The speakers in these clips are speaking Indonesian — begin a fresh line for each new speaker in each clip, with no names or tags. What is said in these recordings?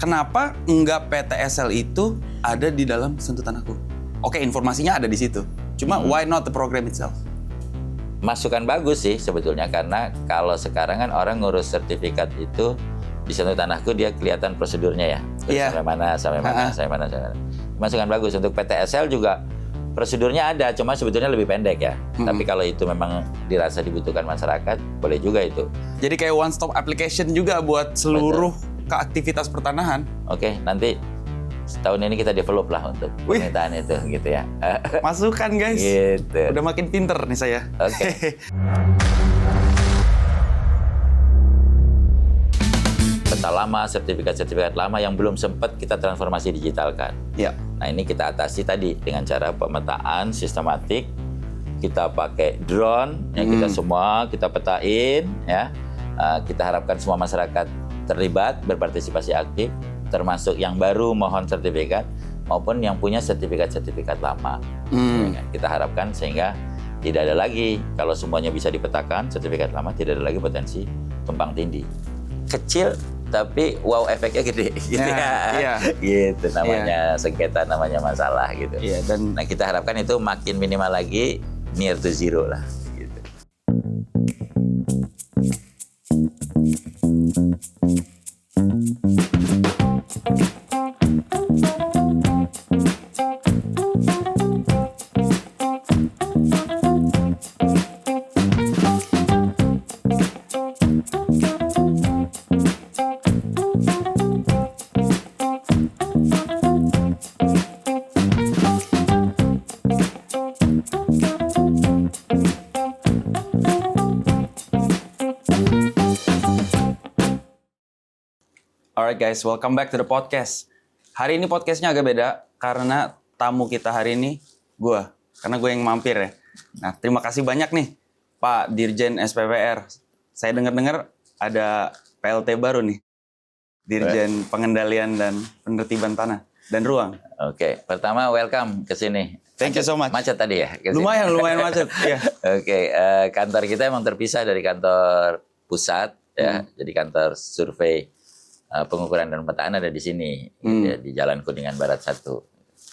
kenapa enggak PTSL itu ada di dalam Sentuh Tanahku? Oke, informasinya ada di situ. Cuma why not the program itself?
Masukan bagus sih sebetulnya, karena kalau sekarang kan orang ngurus sertifikat itu di Sentuh Tanahku dia kelihatan prosedurnya ya.
Iya.
Sampai mana. Masukan bagus. Untuk PTSL juga prosedurnya ada, cuma sebetulnya lebih pendek ya. Tapi kalau itu memang dirasa dibutuhkan masyarakat, boleh juga itu.
Jadi kayak one stop application juga buat seluruh aktivitas pertanahan.
Oke, nanti setahun ini kita develop lah untuk permintaan itu gitu ya.
Masukan guys.
Gitu.
Udah makin pinter nih saya.
Oke. Peta lama, sertifikat lama yang belum sempat kita transformasi digitalkan.
Ya.
Nah, ini kita atasi tadi dengan cara pemetaan sistematik. Kita pakai drone, yang kita semua kita petain ya. Kita harapkan semua masyarakat terlibat, berpartisipasi aktif, termasuk yang baru mohon sertifikat maupun yang punya sertifikat lama. Kita harapkan sehingga tidak ada lagi, kalau semuanya bisa dipetakan sertifikat lama, tidak ada lagi potensi tumpang tindih. Kecil tapi wow efeknya gede gitu ya. Gitu namanya sengketa, namanya masalah gitu. Nah, kita harapkan itu makin minimal lagi, near to zero lah gitu.
Alright guys, welcome back to the podcast. Hari ini podcastnya agak beda karena tamu kita hari ini gue. Karena gue yang mampir ya. Nah, terima kasih banyak nih Pak Dirjen SPPR. Saya dengar-dengar ada PLT baru nih. Dirjen Pengendalian dan Penertiban Tanah dan Ruang.
Oke, pertama welcome ke sini.
Thank you so much.
Macet tadi ya?
Lumayan macet. Yeah.
Oke, kantor kita emang terpisah dari kantor pusat ya. Jadi kantor survei pengukuran dan pemetaan ada di sini, gitu ya, di Jalan Kuningan Barat 1.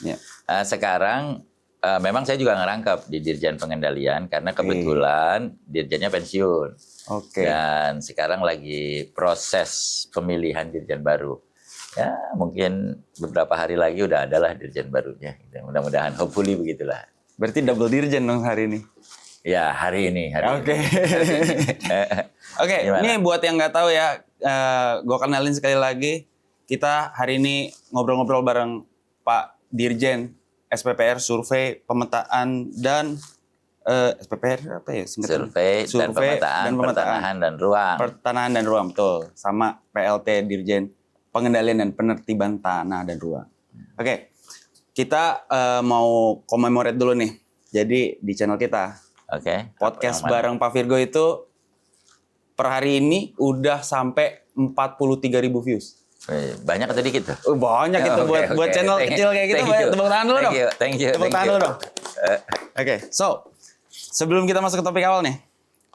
Yeah.
Sekarang memang saya juga ngerangkap di Dirjen Pengendalian karena kebetulan dirjennya pensiun. Dan sekarang lagi proses pemilihan dirjen baru. Ya, mungkin beberapa hari lagi udah adalah dirjen barunya. Gitu. Mudah-mudahan, hopefully begitulah.
Berarti double dirjen dong hari ini?
Ya, hari ini.
Oke, ini buat yang nggak tahu ya, gue kenalin sekali lagi. Kita hari ini ngobrol-ngobrol bareng Pak Dirjen SPPR, Survei, Pemetaan, dan SPPR apa ya?
Survei dan Pemetaan, Pertanahan dan Ruang.
Pertanahan dan Ruang, betul. Sama PLT Dirjen Pengendalian dan Penertiban Tanah dan Ruang. Oke, kita mau commemorate dulu nih. Jadi di channel kita, podcast bareng Pak Virgo itu per hari ini udah sampai 43.000 views.
Banyak atau dikit tuh?
Banyak itu buat channel kecil kayak gitu. Tepuk tangan dulu dong.
Thank you.
Tepuk tangan dulu dong. Oke, so sebelum kita masuk ke topik awal nih,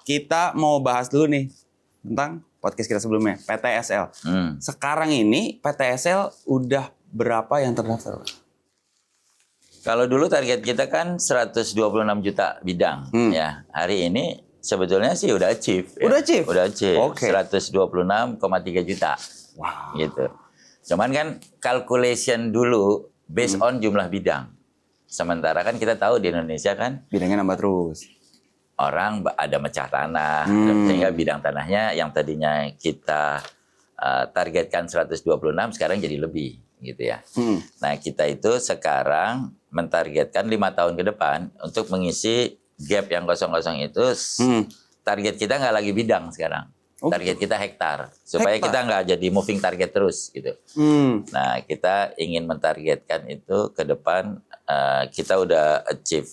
kita mau bahas dulu nih tentang podcast kita sebelumnya, PTSL. Sekarang ini PTSL udah berapa yang terdaftar?
Kalau dulu target kita kan 126 juta bidang ya. Hari ini sebetulnya sih udah achieve.
Udah achieve?
Udah achieve.
Oke.
126,3 juta.
Wow.
Gitu. Cuman kan calculation dulu based on jumlah bidang. Sementara kan kita tahu di Indonesia kan
bidangnya nambah terus.
Orang ada mecah tanah, sehingga bidang tanahnya yang tadinya kita targetkan 126 sekarang jadi lebih gitu ya. Nah, kita itu sekarang mentargetkan 5 tahun ke depan untuk mengisi gap yang kosong-kosong itu. Target kita nggak lagi bidang sekarang. Target kita hektar. Supaya kita nggak jadi moving target terus gitu. Nah, kita ingin mentargetkan itu ke depan, kita udah achieve.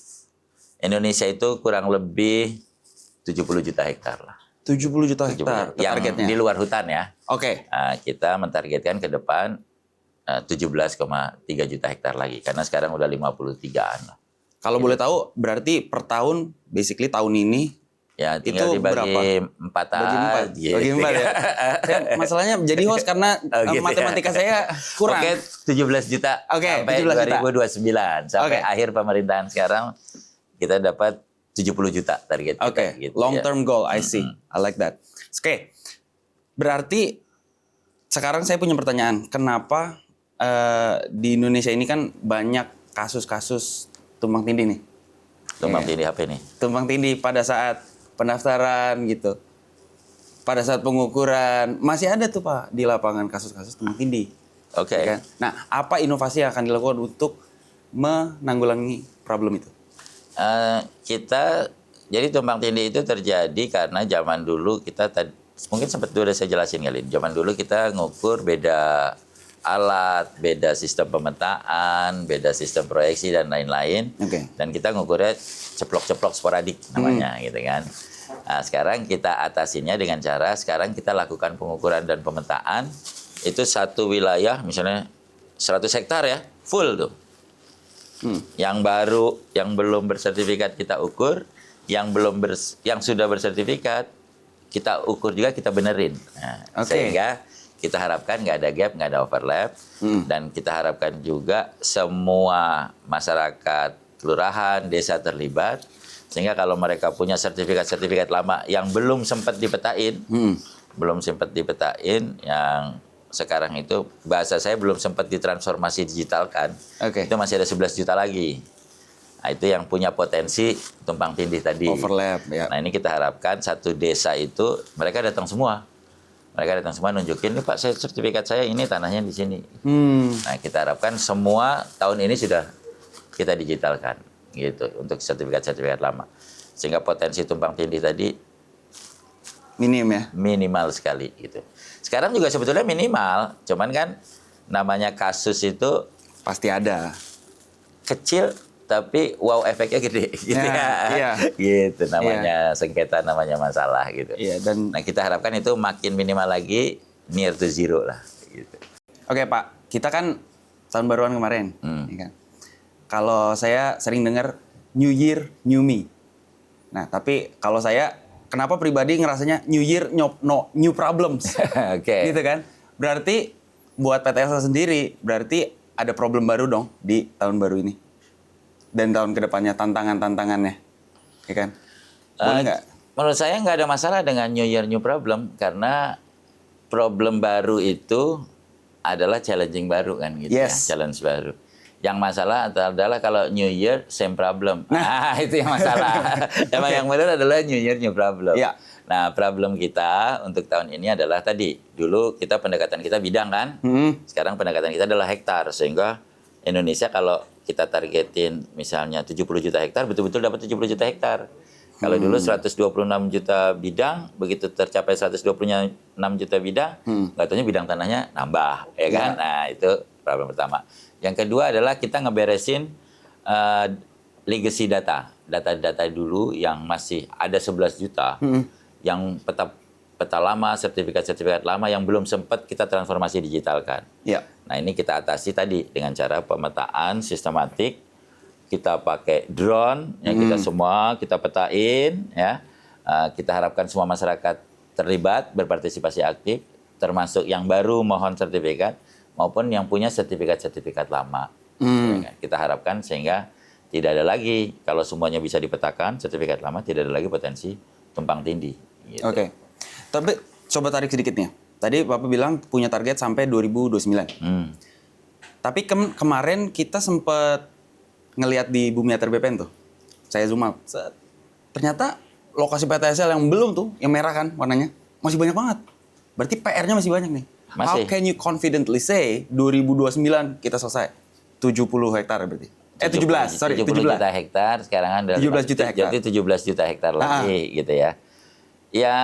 Indonesia itu kurang lebih 70 juta hektar lah.
70 juta hektar
yang
targetnya?
Di luar hutan ya.
Oke.
Kita mentargetkan ke depan 17,3 juta hektar lagi. Karena sekarang udah 53-an lah.
Kalau boleh tahu, berarti per tahun, basically tahun ini,
Ya tinggal
Itu
dibagi
berapa?
4
Bagi 4.
aja.
Bagi 4 ya. Saya masalahnya jadi host karena
Gitu ya.
matematika saya kurang.
Oke, 17 juta
Oke,
sampai
17 juta.
2029. Sampai
Oke.
akhir pemerintahan sekarang kita dapat 70 juta target kita.
Oke,
Gitu
long
ya.
term goal, I see. I like that. Oke, berarti sekarang saya punya pertanyaan. Kenapa di Indonesia ini kan banyak kasus-kasus tumpang tindih nih?
Tumpang
Iya.
tindih HP nih.
Tumpang tindih pada saat pendaftaran gitu. Pada saat pengukuran. Masih ada tuh Pak di lapangan kasus-kasus tumpang tindih.
Oke.
Ya kan? Nah, apa inovasi yang akan dilakukan untuk menanggulangi problem itu?
Jadi tumpang tindih itu terjadi karena zaman dulu kita mungkin sempat udah saya jelasin kali. Zaman dulu kita ngukur beda alat, beda sistem pemetaan, beda sistem proyeksi dan lain-lain.
Oke.
Dan kita ngukurnya ceplok-ceplok sporadik namanya gitu kan. Nah, sekarang kita atasinya dengan cara sekarang kita lakukan pengukuran dan pemetaan itu satu wilayah misalnya 100 hektar ya, full tuh. Yang baru, yang belum bersertifikat kita ukur, yang sudah bersertifikat kita ukur juga, kita benerin. Nah, sehingga kita harapkan nggak ada gap, nggak ada overlap, dan kita harapkan juga semua masyarakat, kelurahan, desa terlibat, sehingga kalau mereka punya sertifikat-sertifikat lama yang belum sempat dipetain, yang sekarang itu bahasa saya belum sempat ditransformasi digitalkan, itu masih ada 11 juta lagi. Nah, itu yang punya potensi tumpang tindih tadi.
Overlap, ya.
Nah, ini kita harapkan satu desa itu mereka datang semua. Mereka datang semua nunjukin, nih Pak, sertifikat saya ini tanahnya di sini. Nah, kita harapkan semua tahun ini sudah kita digitalkan gitu untuk sertifikat-sertifikat lama. Sehingga potensi tumpang tindih tadi minimal sekali gitu. Sekarang juga sebetulnya minimal, cuman kan namanya kasus itu
pasti ada.
Kecil tapi wow efeknya gede gitu
Iya.
Gitu namanya sengketa, namanya masalah gitu.
Iya, dan
nah, kita harapkan itu makin minimal lagi, near to zero lah gitu.
Oke Pak, kita kan tahun baruan kemarin, ya kan? Kalau saya sering dengar New Year, New Me. Nah, tapi kalau saya kenapa pribadi ngerasanya New Year, new problems.
Oke.
Gitu kan? Berarti buat PT Elsa sendiri, berarti ada problem baru dong di tahun baru ini. Dan tahun kedepannya tantangannya, ya kan? Boleh nggak?
Menurut saya nggak ada masalah dengan New Year, New Problem, karena problem baru itu adalah challenging baru kan gitu ya, challenge baru. Yang masalah adalah kalau New Year, same problem. Nah, itu yang masalah. Emang yang benar adalah New Year, New Problem.
Ya.
Nah, problem kita untuk tahun ini adalah tadi, dulu kita pendekatan kita bidang kan, sekarang pendekatan kita adalah hektar, sehingga Indonesia kalau kita targetin misalnya 70 juta hektar, betul-betul dapat 70 juta hektar. Kalau dulu 126 juta bidang, begitu tercapai 126 juta bidang, nggak taunya bidang tanahnya nambah, ya kan? Nah, itu problem pertama. Yang kedua adalah kita ngeberesin legacy data dulu yang masih ada 11 juta, yang peta lama, sertifikat lama yang belum sempat kita transformasi digitalkan.
Ya.
Nah, ini kita atasi tadi dengan cara pemetaan sistematik. Kita pakai drone, yang kita petain, ya. Kita harapkan semua masyarakat terlibat, berpartisipasi aktif, termasuk yang baru mohon sertifikat maupun yang punya sertifikat lama. Ya kan? Kita harapkan sehingga tidak ada lagi, kalau semuanya bisa dipetakan, sertifikat lama, tidak ada lagi potensi tumpang tindih. Gitu.
Oke. Tapi coba tarik sedikit nih. Tadi Bapak bilang punya target sampai 2029. Tapi kemarin kita sempat ngelihat di Bumiater BPN tuh. Saya zoom out. Ternyata lokasi PTSL yang belum tuh, yang merah kan warnanya, masih banyak banget. Berarti PR-nya masih banyak nih.
Masih.
How can you confidently say 2029 kita selesai? 70 hektar berarti. 17
juta hektar, sekarang ada
17 juta hektar.
Jadi 17 juta hektar lagi gitu ya. Ya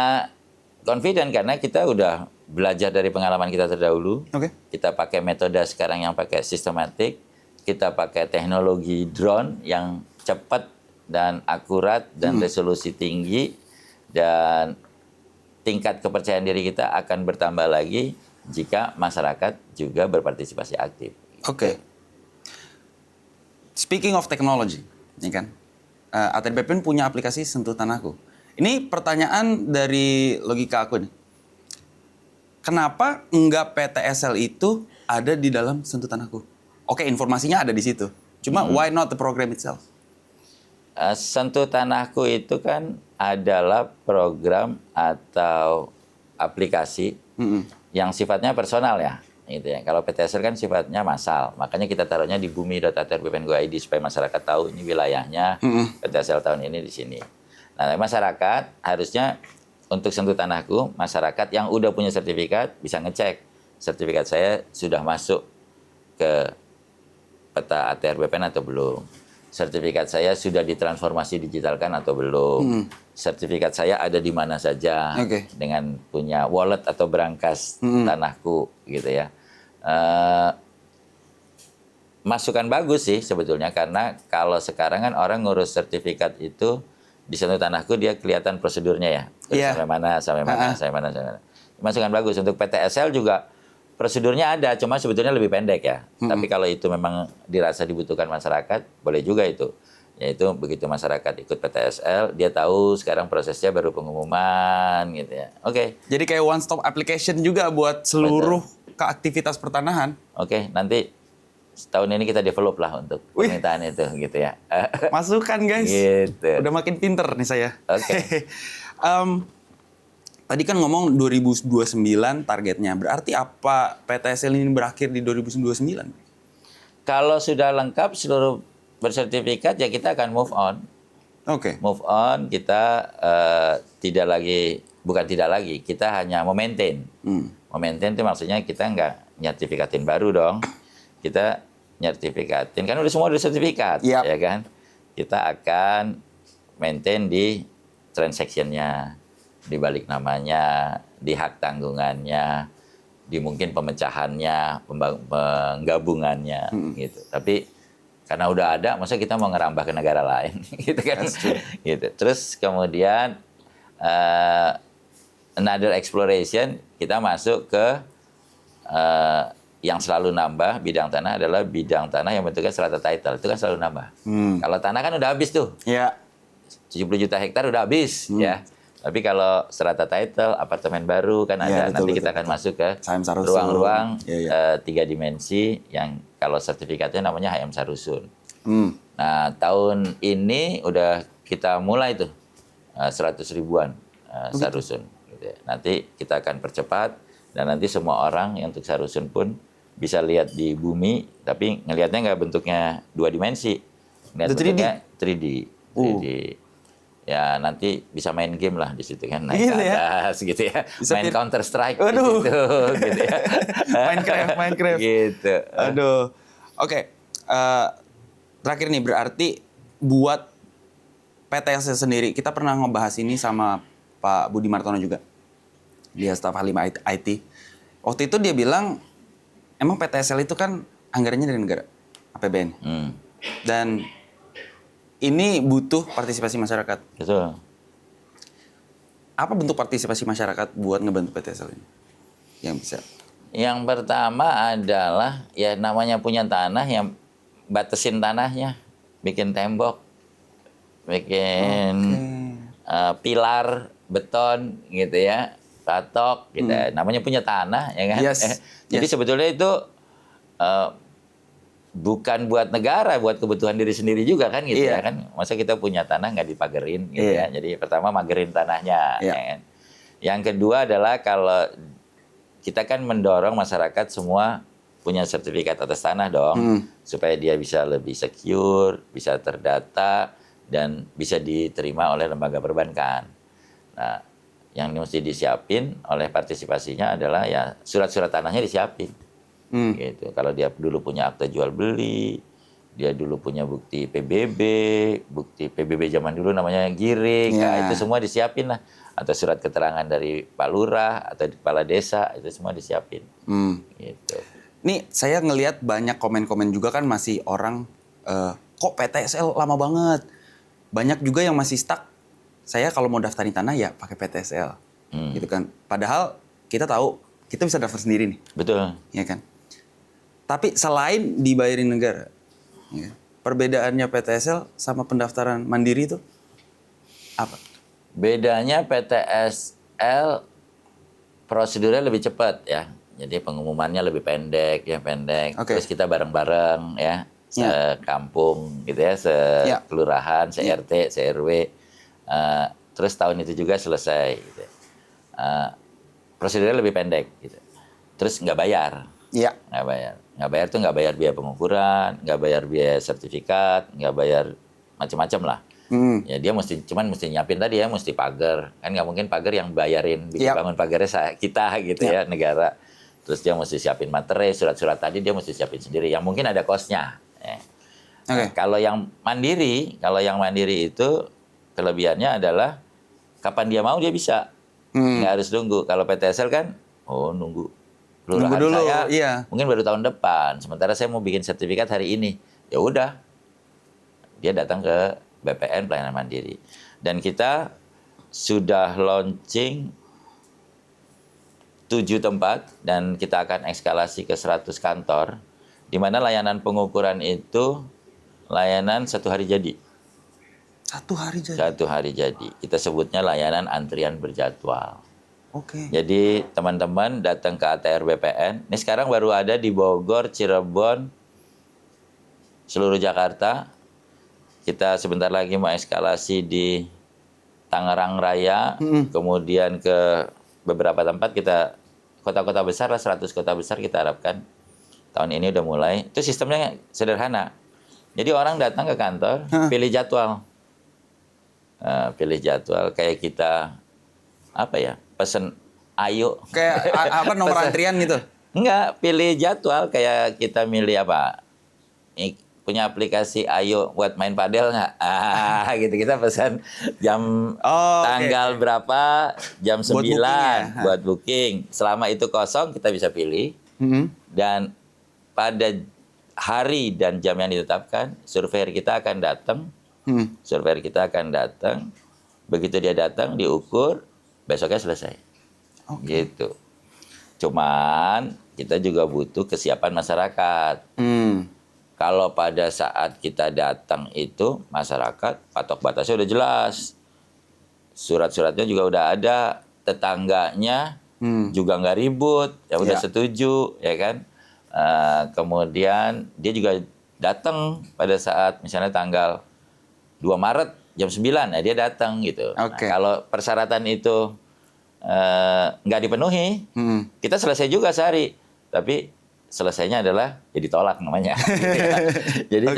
confident karena kita udah belajar dari pengalaman kita terdahulu. Kita pakai metode sekarang yang pakai sistematik, kita pakai teknologi drone yang cepat dan akurat dan resolusi tinggi, dan tingkat kepercayaan diri kita akan bertambah lagi jika masyarakat juga berpartisipasi aktif.
Oke. Speaking of technology, ya kan? ATBPN punya aplikasi Sentuh Tanahku. Ini pertanyaan dari logika aku nih. Kenapa enggak PTSL itu ada di dalam Sentuh Tanahku? Oke, informasinya ada di situ. Cuma why not the program itself?
Sentuh Tanahku itu kan adalah program atau aplikasi yang sifatnya personal ya. Gitu ya. Kalau PTSL kan sifatnya massal, makanya kita taruhnya di bumi.atr.bpn.go.id supaya masyarakat tahu ini wilayahnya PTSL tahun ini di sini. Nah, masyarakat harusnya untuk Sentuh Tanahku, masyarakat yang udah punya sertifikat bisa ngecek sertifikat saya sudah masuk ke peta ATR BPN atau belum. Sertifikat saya sudah ditransformasi digitalkan atau belum. Sertifikat saya ada di mana saja dengan punya wallet atau berangkas tanahku gitu ya. Masukan bagus sih sebetulnya, karena kalau sekarang kan orang ngurus sertifikat itu di Sentuh Tanahku dia kelihatan prosedurnya ya. Sampai mana, sampai mana, sampai mana, sampai mana. Masukan bagus. Untuk PTSL juga prosedurnya ada, cuma sebetulnya lebih pendek ya. Tapi kalau itu memang dirasa dibutuhkan masyarakat, boleh juga itu. Yaitu begitu masyarakat ikut PTSL, dia tahu sekarang prosesnya baru pengumuman gitu ya. Oke.
Jadi kayak one stop application juga buat seluruh keaktivitas pertanahan.
Oke, nanti tahun ini kita develop lah untuk permintaan itu gitu ya.
Masukan guys.
Gitu.
Udah makin pinter nih saya.
Oke.
Tadi kan ngomong 2029 targetnya. Berarti apa PTSL ini berakhir di 2029?
Kalau sudah lengkap seluruh bersertifikat ya kita akan move on.
Oke.
Move on, kita bukan tidak lagi, kita hanya memaintain. Memaintain itu maksudnya kita nggak nyertifikatin baru dong. Kita nyertifikatin, kan semua udah sertifikat, ya kan? Kita akan maintain di transaction-nya, di balik namanya, di hak tanggungannya, di mungkin pemecahannya, penggabungannya, gitu. Tapi karena udah ada, masa kita mau ngerambah ke negara lain, gitu kan? Gitu. Terus kemudian another exploration, kita masuk ke yang selalu nambah bidang tanah adalah bidang tanah yang bentuknya strata title. Itu kan selalu nambah. Kalau tanah kan udah habis tuh. 70 juta hektar udah habis ya. Tapi kalau strata title, apartemen baru kan ada. Nanti kita akan masuk ke ruang-ruang 3 dimensi yang kalau sertifikatnya namanya HM Sarusun. Nah, tahun ini udah kita mulai tuh 100 ribuan Sarusun. Gitu ya. Nanti kita akan percepat dan nanti semua orang yang untuk Sarusun pun bisa lihat di bumi, tapi ngelihatnya nggak bentuknya 2 dimensi. Ngelihat bentuknya 3D. Ya nanti bisa main game lah di situ kan, naik ke atas gitu ya. Main Counter Strike di situ gitu ya.
Minecraft.
Gitu.
Aduh. Oke. Terakhir nih, berarti buat PTSL sendiri, kita pernah ngebahas ini sama Pak Budi Martono juga. Dia staf ahli IT. Waktu itu dia bilang, emang PTSL itu kan anggarannya dari negara, APBN. Dan ini butuh partisipasi masyarakat.
Betul.
Apa bentuk partisipasi masyarakat buat ngebantu PTSL ini? Yang bisa.
Yang pertama adalah ya namanya punya tanah, yang batasin tanahnya, bikin tembok, bikin pilar beton gitu ya, patok gitu. Namanya punya tanah ya kan. Jadi sebetulnya itu bukan buat negara, buat kebutuhan diri sendiri juga kan gitu ya kan. Masa kita punya tanah nggak dipagerin gitu ya. Jadi pertama magerin tanahnya. Ya kan? Yang kedua adalah kalau kita kan mendorong masyarakat semua punya sertifikat atas tanah dong, supaya dia bisa lebih secure, bisa terdata, dan bisa diterima oleh lembaga perbankan. Nah, yang mesti disiapin oleh partisipasinya adalah ya surat-surat tanahnya disiapin. Gitu. Kalau dia dulu punya akta jual beli, dia dulu punya bukti PBB, bukti PBB zaman dulu namanya giring, nah, itu semua disiapin lah. Atau surat keterangan dari Pak Lurah atau kepala desa, itu semua disiapin. Gitu.
Nih saya ngelihat banyak komen-komen juga kan masih orang, kok PTSL lama banget. Banyak juga yang masih stuck. Saya kalau mau daftarin tanah ya pakai PTSL, gitu kan. Padahal kita tahu kita bisa daftar sendiri nih.
Betul.
Ya kan. Tapi selain dibayarin negara, ya, perbedaannya PTSL sama pendaftaran mandiri itu apa?
Bedanya PTSL prosedurnya lebih cepat ya. Jadi pengumumannya lebih pendek ya, pendek.
Oke.
Terus kita bareng-bareng ya, sekampung gitu ya, sekelurahan, se-RT, se-RW. Terus tahun itu juga selesai gitu. Prosedurnya lebih pendek gitu. Terus nggak bayar.
Iya.
Nggak bayar. Nggak bayar tuh nggak bayar biaya pengukuran, nggak bayar biaya sertifikat, nggak bayar macam-macam lah. Ya dia mesti nyiapin tadi ya, mesti pagar. Kan nggak mungkin pagar yang bayarin bikin bangun pagarnya kita gitu ya, negara. Terus dia mesti siapin materai, surat-surat tadi dia mesti siapin sendiri. Yang mungkin ada kosnya. Nah, kalau yang mandiri itu kelebihannya adalah kapan dia mau dia bisa. Nggak harus nunggu. Kalau PTSL kan, nunggu. Kelurahan
dulu,
saya mungkin baru tahun depan. Sementara saya mau bikin sertifikat hari ini. Ya udah, dia datang ke BPN Pelayanan Mandiri. Dan kita sudah launching 7 tempat dan kita akan eskalasi ke 100 kantor, di mana layanan pengukuran itu layanan 1 hari jadi.
1 hari jadi?
1 hari jadi. Kita sebutnya layanan antrian berjadwal.
Oke.
Jadi teman-teman datang ke ATR BPN. Ini sekarang baru ada di Bogor, Cirebon, seluruh Jakarta. Kita sebentar lagi mau eskalasi di Tangerang Raya, kemudian ke beberapa tempat kita kota-kota besar lah, 100 kota besar kita harapkan tahun ini udah mulai. Itu sistemnya sederhana. Jadi orang datang ke kantor, pilih jadwal. Pilih jadwal kayak kita pesen ayo.
Kayak nomor antrian gitu?
Enggak, pilih jadwal kayak kita milih punya aplikasi ayo buat main padel nggak? Gitu kita pesan jam tanggal berapa, jam 9 buat booking. Selama itu kosong kita bisa pilih. Dan pada hari dan jam yang ditetapkan, surveyor kita akan datang. Surveyor kita akan datang. Begitu dia datang, diukur, besoknya selesai. Gitu. Cuman kita juga butuh kesiapan masyarakat. Kalau pada saat kita datang itu masyarakat patok batasnya udah jelas, surat-suratnya juga udah ada, tetangganya juga nggak ribut, ya udah setuju, ya kan. Kemudian dia juga datang pada saat misalnya tanggal 2 Maret jam 9, ya dia datang gitu. Nah, kalau persyaratan itu nggak dipenuhi, kita selesai juga sehari, tapi selesainya adalah ya ditolak namanya. Jadi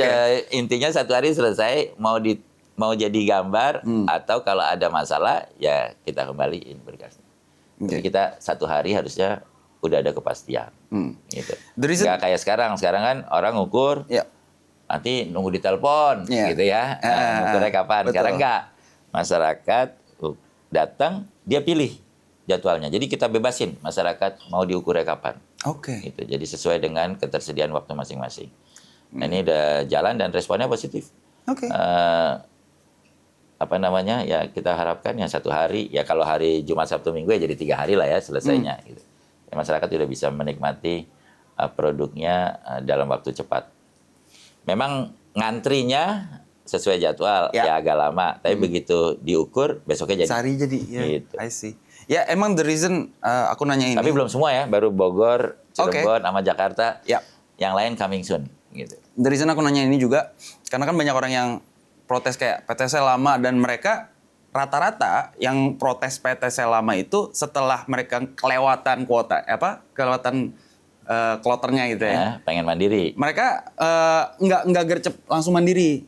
intinya 1 hari selesai, mau jadi gambar atau kalau ada masalah ya kita kembaliin berkasnya. Jadi kita 1 hari harusnya udah ada kepastian. Gitu. Nggak kayak sekarang kan orang ngukur, nanti nunggu ditelepon gitu ya. Ngukurnya kapan? Sekarang enggak. Masyarakat datang, dia pilih jadwalnya. Jadi kita bebasin masyarakat mau diukurnya kapan. Gitu. Jadi sesuai dengan ketersediaan waktu masing-masing. Nah, ini udah jalan dan responnya positif. Ya kita harapkan ya 1 hari. Ya kalau hari Jumat, Sabtu, Minggu ya jadi 3 hari lah ya selesainya. Gitu. Ya, masyarakat sudah bisa menikmati produknya dalam waktu cepat. Memang ngantrinya sesuai jadwal ya agak lama. Tapi begitu diukur besoknya jadi.
Sehari jadi.
Gitu.
I see. Ya emang the reason aku nanya ini.
Tapi belum semua ya, baru Bogor, Cirebon, sama Jakarta. Yang lain coming soon. Gitu.
The reason aku nanya ini juga, karena kan banyak orang yang protes kayak PTSL lama, dan mereka rata-rata yang protes PTSL lama itu setelah mereka kelewatan kuota, kelewatan kloternya gitu ya.
Pengen mandiri.
Mereka nggak gercep langsung mandiri.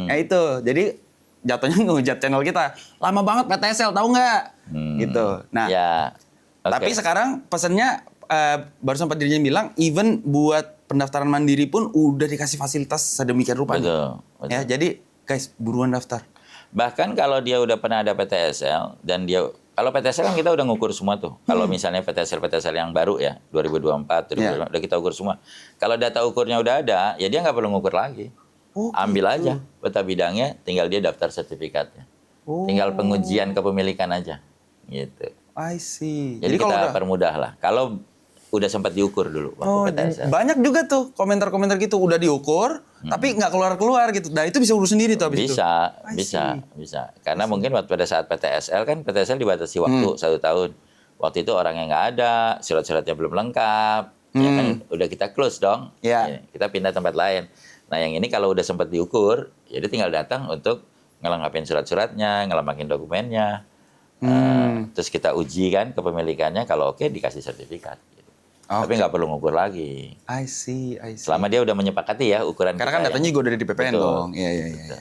Ya itu, jadi jatuhnya ngehujat channel kita. Lama banget PTSL, tahu nggak? Gitu. Nah, tapi sekarang pesennya barusan Pak Dirjen bilang, even buat pendaftaran mandiri pun udah dikasih fasilitas sedemikian rupa.
Betul.
Ya, jadi guys buruan daftar.
Bahkan kalau dia udah pernah ada PTSL dan kalau PTSL kan kita udah ngukur semua tuh. Kalau misalnya PTSL yang baru ya 2024, udah kita ukur semua. Kalau data ukurnya udah ada, ya dia nggak perlu ngukur lagi. Ambil aja peta bidangnya, tinggal dia daftar sertifikatnya. Tinggal pengujian kepemilikan aja, gitu.
I see.
Jadi kita permudah lah. Kalau udah sempat diukur dulu
Oh,
waktu PTSL.
banyak juga tuh komentar-komentar gitu udah diukur, tapi nggak keluar-keluar gitu. Nah itu bisa urus sendiri tuh habis itu.
Bisa. Karena mungkin pada saat PTSL kan PTSL dibatasi waktu 1 tahun. Waktu itu orang yang nggak ada, surat-suratnya belum lengkap, ya kan udah kita close dong.
Ya.
Ya, kita pindah tempat lain. Nah yang ini kalau udah sempat diukur, jadi tinggal datang untuk ngelengkapin surat-suratnya, ngelengkapin dokumennya. Terus kita uji kan kepemilikannya, kalau oke dikasih sertifikat. Gitu. Tapi nggak perlu ngukur lagi.
I see.
Selama dia udah menyepakati ya ukuran
Karena
kita
kan datanya
yang-
juga dari di PPN
Betul.
dong. Iya.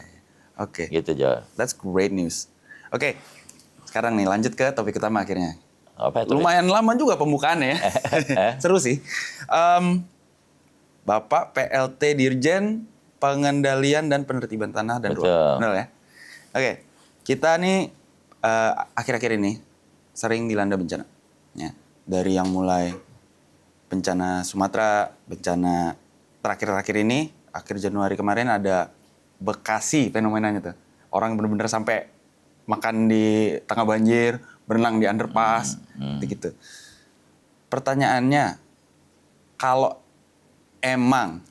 Oke.
Gitu Jo.
That's great news. Oke. Sekarang nih lanjut ke topik utama akhirnya.
Apa itu?
Lumayan lama juga pembukaannya ya. Seru sih. Bapak PLT Dirjen Pengendalian dan Penertiban Tanah dan
Betul.
Ruang. Benar ya? Oke. Kita nih akhir-akhir ini sering dilanda bencana. Ya. Dari yang mulai bencana Sumatera, bencana terakhir-terakhir ini, akhir Januari kemarin ada Bekasi fenomenanya tuh. Orang bener-bener sampai makan di tengah banjir, berenang di underpass, gitu. Pertanyaannya, kalau emang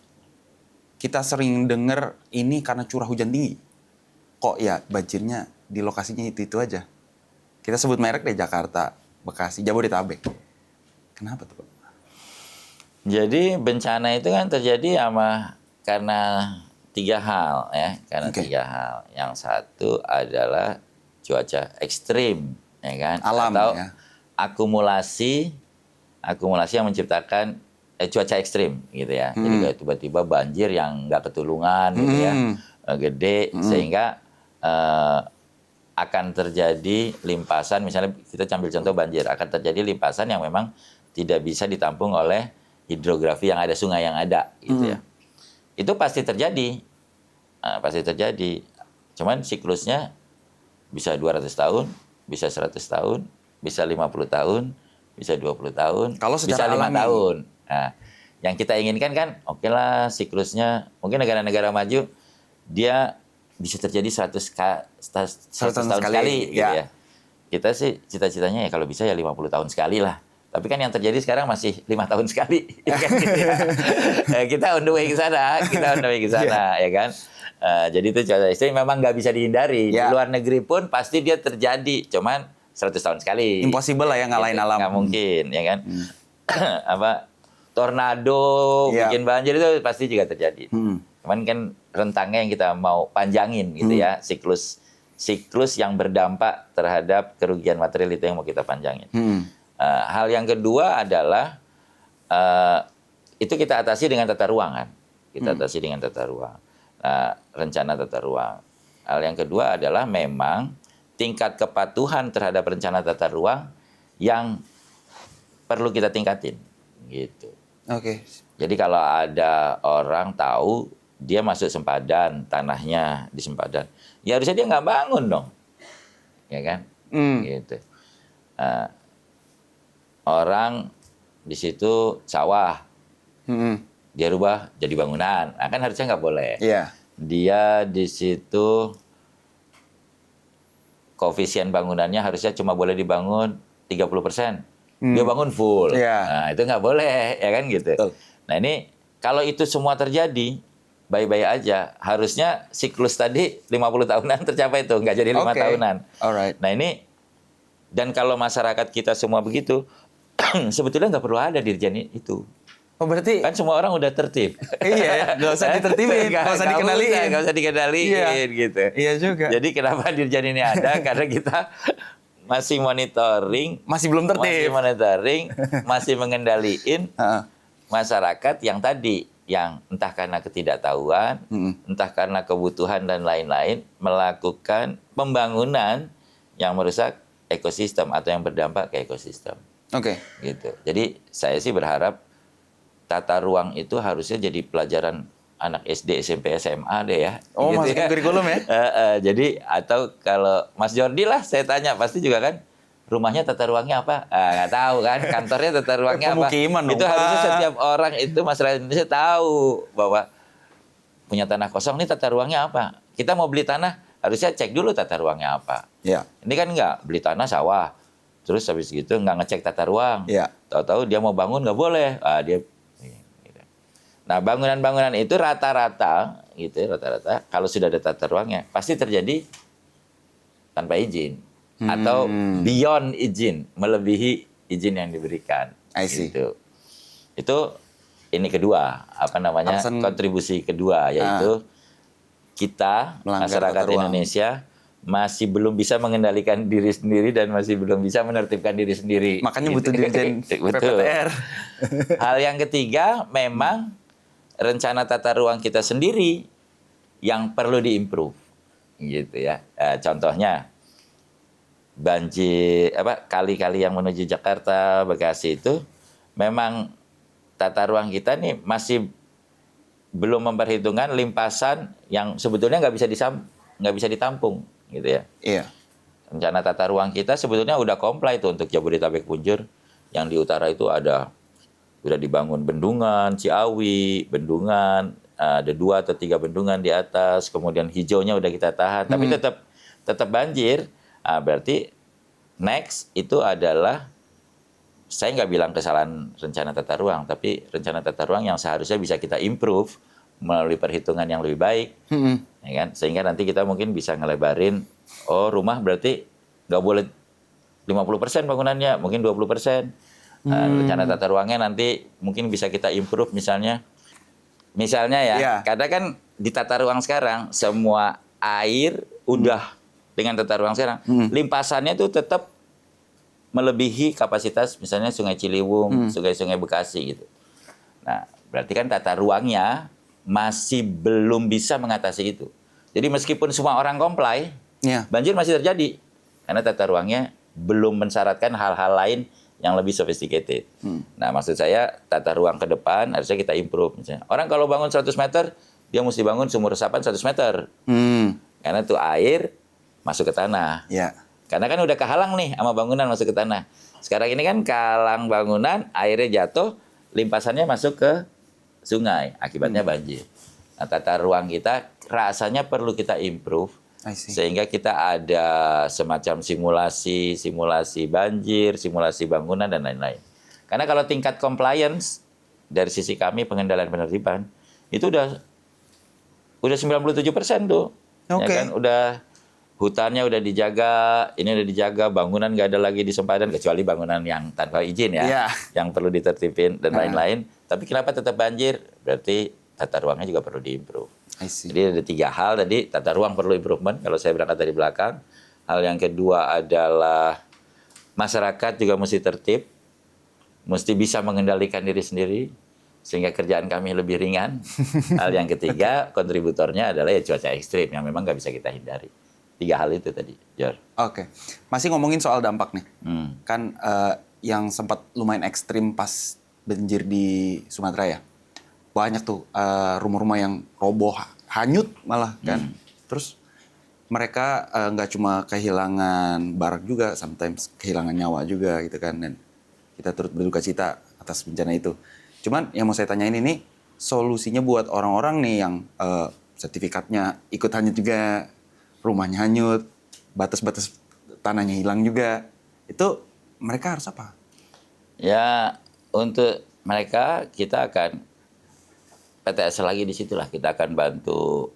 kita sering dengar ini karena curah hujan tinggi, kok ya banjirnya di lokasinya itu aja? Kita sebut merek deh, Jakarta, Bekasi, Jabodetabek. Kenapa tuh, Pak?
Jadi bencana itu kan terjadi karena 3 hal ya, karena 3 hal. Yang satu adalah cuaca ekstrim, ya kan?
Alam,
atau
ya.
akumulasi yang menciptakan cuaca ekstrim gitu ya. Jadi kayak tiba-tiba banjir yang nggak ketulungan gitu ya, gede sehingga akan terjadi limpasan. Misalnya kita ambil contoh banjir, akan terjadi limpasan yang memang tidak bisa ditampung oleh hidrografi yang ada, sungai yang ada gitu ya. Itu pasti terjadi. Pasti terjadi. Cuman siklusnya bisa 200 tahun, bisa 100 tahun, bisa 50 tahun, bisa 20 tahun,
Kalau
bisa
secara
5
alami.
tahun. Nah, yang kita inginkan kan, oke lah siklusnya, mungkin negara-negara maju, dia bisa terjadi 100 tahun sekali gitu ya. Kita sih cita-citanya ya kalau bisa ya 50 tahun sekali lah. Tapi kan yang terjadi sekarang masih 5 tahun sekali. Ya kan, gitu ya. Kita on the way ke sana, ya kan. Jadi itu cuaca ekstrim memang nggak bisa dihindari. Di luar negeri pun pasti dia terjadi, cuman 100 tahun sekali.
Impossible lah ya ngalahin alam.
Nggak mungkin, ya kan. Tornado, bikin banjir itu pasti juga terjadi. Cuman kan rentangnya yang kita mau panjangin gitu ya, siklus yang berdampak terhadap kerugian material itu yang mau kita panjangin. Hal yang kedua adalah itu kita atasi dengan tata ruang kan. Kita atasi dengan tata ruang. Rencana tata ruang. Hal yang kedua adalah memang tingkat kepatuhan terhadap rencana tata ruang yang perlu kita tingkatin gitu.
Oke.
Jadi kalau ada orang tahu dia masuk sempadan, tanahnya di sempadan, ya harusnya dia nggak bangun dong, ya kan? Gitu. Orang di situ sawah, dia rubah jadi bangunan, nah, kan harusnya nggak boleh.
Iya.
Dia di situ koefisien bangunannya harusnya cuma boleh dibangun 30%. Dia bangun full. Nah, itu nggak boleh, ya kan gitu. Nah, ini kalau itu semua terjadi, baik-baik aja. Harusnya siklus tadi 50 tahunan tercapai itu, nggak jadi 5 tahunan.
Alright.
Nah, ini, dan kalau masyarakat kita semua begitu, sebetulnya nggak perlu ada dirjen itu.
Oh berarti
Kan semua orang udah tertib.
iya, nggak usah ditertibin, nggak usah dikenaliin.
Nggak usah dikenaliin gitu.
Iya juga.
Jadi kenapa dirjen ini ada? Karena kita masih monitoring,
Masih belum tertib.
masih mengendaliin masyarakat yang tadi, yang entah karena ketidaktahuan, entah karena kebutuhan dan lain-lain, melakukan pembangunan yang merusak ekosistem atau yang berdampak ke ekosistem.
Oke.
Gitu. Jadi saya sih berharap tata ruang itu harusnya jadi pelajaran anak SD, SMP, SMA deh ya.
Oh,
gitu
masukin kurikulum ya?
Jadi atau kalau Mas Jordi lah saya tanya, pasti juga kan rumahnya tata ruangnya apa? Nggak tahu kan, kantornya tata ruangnya apa?
Pemukiman dong,
Itu harusnya
Pak.
setiap orang itu masyarakat Indonesia tahu bahwa punya tanah kosong nih tata ruangnya apa? Kita mau beli tanah harusnya cek dulu tata ruangnya apa.
Iya.
Ini kan enggak, beli tanah sawah. Terus habis gitu nggak ngecek tata ruang.
Iya.
Tahu-tahu dia mau bangun nggak boleh. Dia. Nah, bangunan-bangunan itu rata-rata kalau sudah ada tata ruangnya pasti terjadi tanpa izin atau beyond izin, melebihi izin yang diberikan.
I see.
Gitu. Itu ini kedua, kontribusi kedua yaitu kita
melanggar
masyarakat
tata ruang.
Indonesia masih belum bisa mengendalikan diri sendiri dan masih belum bisa menertibkan diri sendiri.
Makanya butuh dirjen
Betul.
PPTR.
Hal yang ketiga memang rencana tata ruang kita sendiri yang perlu diimprove, gitu ya. Contohnya kali-kali yang menuju Jakarta, Bekasi itu memang tata ruang kita nih masih belum memperhitungkan limpasan yang sebetulnya nggak bisa ditampung, gitu ya.
Iya.
Rencana tata ruang kita sebetulnya udah comply tuh untuk Jabodetabek Punjur. Yang di utara itu udah dibangun bendungan, Ciawi, bendungan, ada 2 atau 3 bendungan di atas, kemudian hijaunya udah kita tahan, tapi tetap banjir. Berarti next itu adalah, saya nggak bilang kesalahan rencana tata ruang, tapi rencana tata ruang yang seharusnya bisa kita improve melalui perhitungan yang lebih baik, ya kan? Sehingga nanti kita mungkin bisa ngelebarin, rumah berarti nggak boleh 50% bangunannya, mungkin 20%. Rencana tata ruangnya nanti mungkin bisa kita improve misalnya ya, karena kan di tata ruang sekarang semua air udah dengan tata ruang sekarang limpasannya itu tetap melebihi kapasitas misalnya Sungai Ciliwung, sungai-sungai Bekasi gitu. Nah, berarti kan tata ruangnya masih belum bisa mengatasi itu. Jadi meskipun semua orang comply, banjir masih terjadi karena tata ruangnya belum mensyaratkan hal-hal lain yang lebih sophisticated. Nah, maksud saya tata ruang ke depan harusnya kita improve. Misalnya, orang kalau bangun 100 meter, dia mesti bangun sumur resapan 100 meter. Karena itu air masuk ke tanah. Karena kan udah kehalang nih sama bangunan masuk ke tanah. Sekarang ini kan kalang bangunan, airnya jatuh, limpasannya masuk ke sungai. Akibatnya banjir. Nah, tata ruang kita rasanya perlu kita improve. Sehingga kita ada semacam simulasi banjir, simulasi bangunan, dan lain-lain. Karena kalau tingkat compliance dari sisi kami pengendalian penertiban, itu udah 97% tuh. Ya kan? Udah hutannya udah dijaga, ini udah dijaga, bangunan nggak ada lagi di sempadan, kecuali bangunan yang tanpa izin ya, yang perlu ditertibin, dan lain-lain. Tapi kenapa tetap banjir? Berarti tata ruangnya juga perlu diimprove. Jadi ada 3 hal tadi, tata ruang perlu improvement kalau saya berangkat dari belakang. Hal yang kedua adalah masyarakat juga mesti tertib, mesti bisa mengendalikan diri sendiri, sehingga kerjaan kami lebih ringan. Hal yang ketiga, kontributornya adalah ya cuaca ekstrim yang memang nggak bisa kita hindari. 3 hal itu tadi, Jor.
Oke. Masih ngomongin soal dampak nih. Kan yang sempat lumayan ekstrim pas banjir di Sumatera ya. Banyak tuh rumah-rumah yang roboh, hanyut malah kan. Terus mereka nggak cuma kehilangan barang juga, sometimes kehilangan nyawa juga gitu kan. Dan kita turut berduka cita atas bencana itu. Cuman yang mau saya tanyain ini, solusinya buat orang-orang nih yang sertifikatnya ikut hanyut juga, rumahnya hanyut, batas-batas tanahnya hilang juga. Itu mereka harus apa?
Ya, untuk mereka kita akan PTSL lagi di situlah, kita akan bantu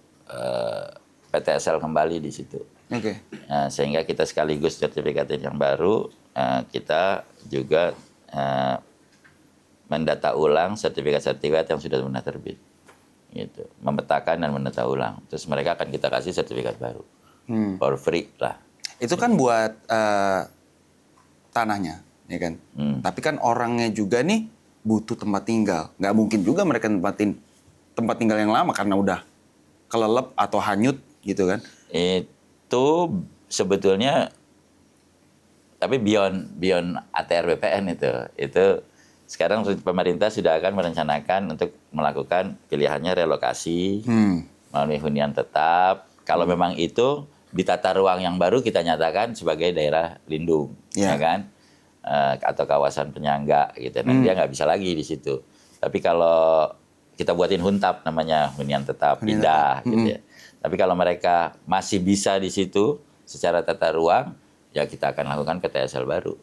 PTSL kembali di situ. Nah, sehingga kita sekaligus sertifikatin yang baru, kita juga mendata ulang sertifikat-sertifikat yang sudah pernah terbit. Gitu. Memetakan dan mendata ulang. Terus mereka akan kita kasih sertifikat baru. For free lah.
Itu kan buat tanahnya, ya kan? Tapi kan orangnya juga nih butuh tempat tinggal. Nggak mungkin juga mereka tempatin tempat tinggal yang lama karena udah kelelep atau hanyut gitu kan?
Itu sebetulnya, tapi beyond ATR BPN itu sekarang pemerintah sudah akan merencanakan untuk melakukan pilihannya relokasi melalui hunian tetap. Kalau memang itu di tata ruang yang baru kita nyatakan sebagai daerah lindung, ya kan? Atau kawasan penyangga gitu. Nah, dia nggak bisa lagi di situ. Tapi kalau kita buatin huntap namanya, hunian tetap pindah gitu ya. Tapi kalau mereka masih bisa di situ secara tata ruang, ya kita akan lakukan PTSL baru.